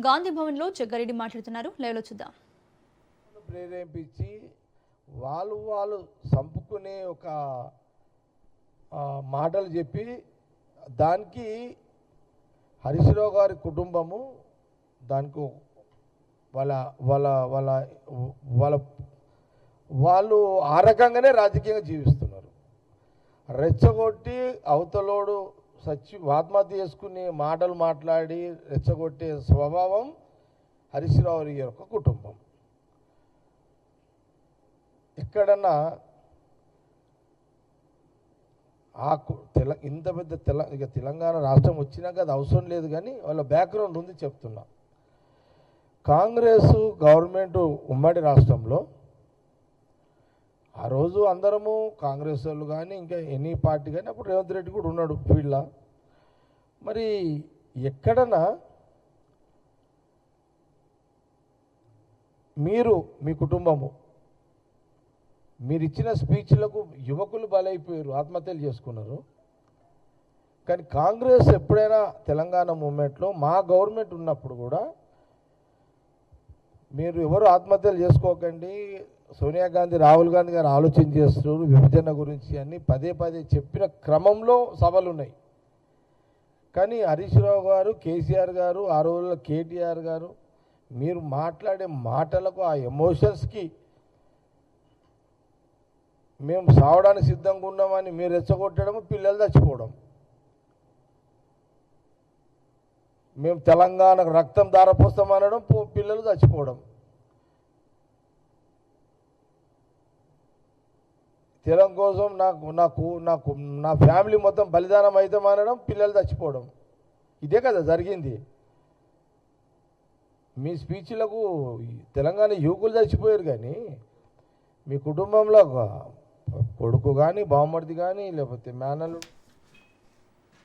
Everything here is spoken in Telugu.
గాంధీ భవన్లో జగ్గారెడ్డి మాట్లాడుతున్నారు. లైవ్లో చూద్దాం. ప్రేరేపించి వాళ్ళు సంపుకునే ఒక మాటలు చెప్పి దానికి హరీష్ రావు గారి కుటుంబము దానికి వాళ్ళ వాళ్ళ వాళ్ళ వాళ్ళ వాళ్ళు ఆ రకంగానే రాజకీయంగా జీవిస్తున్నారు. రెచ్చగొట్టి అవతలోడు ఆత్మహత్య చేసుకునే మాటలు మాట్లాడి రెచ్చగొట్టే స్వభావం హరీష్ రావు యొక్క కుటుంబం. ఎక్కడన్నా ఇంత పెద్ద తెలంగాణ రాష్ట్రం వచ్చినాక అది అవసరం లేదు, కానీ వాళ్ళ బ్యాక్గ్రౌండ్ ఉంది చెప్తున్నా. కాంగ్రెస్ గవర్నమెంట్ ఉమ్మడి రాష్ట్రంలో ఆ రోజు అందరము కాంగ్రెస్ వాళ్ళు కానీ ఇంకా ఎనీ పార్టీ కానీ అప్పుడు రేవంత్ రెడ్డి కూడా ఉన్నాడు ఫీల్డ్లో. మరి ఎక్కడన్నా మీరు మీ కుటుంబము మీరు ఇచ్చిన స్పీచ్లకు యువకులు బలైపోయారు, ఆత్మహత్యలు చేసుకున్నారు. కానీ కాంగ్రెస్ ఎప్పుడైనా తెలంగాణ మూమెంట్లో మా గవర్నమెంట్ ఉన్నప్పుడు కూడా మీరు ఎవరు ఆత్మహత్యలు చేసుకోకండి, సోనియా గాంధీ రాహుల్ గాంధీ గారు ఆలోచన చేస్తున్నారు విభజన గురించి అని పదే పదే చెప్పిన క్రమంలో సభలు ఉన్నాయి. కానీ హరీష్ రావు గారు, కేసీఆర్ గారు, ఆ రోజుల్లో కేటీఆర్ గారు మీరు మాట్లాడే మాటలకు ఆ ఎమోషన్స్కి మేము సావడానికి సిద్ధంగా ఉన్నామని మీరు రెచ్చగొట్టడం, పిల్లలు చచ్చిపోవడం, మేము తెలంగాణకు రక్తం దారపోస్తామనడం, పిల్లలు చచ్చిపోవడం, తెలంగాణ కోసం నా ఫ్యామిలీ మొత్తం బలిదానం అవుతామనడం, పిల్లలు చచ్చిపోవడం. ఇదే కదా జరిగింది. మీ స్పీచ్లకు తెలంగాణ యువకులు చచ్చిపోయారు, కానీ మీ కుటుంబంలో కొడుకు కానీ బామ్మర్ది కానీ లేకపోతే మేనలు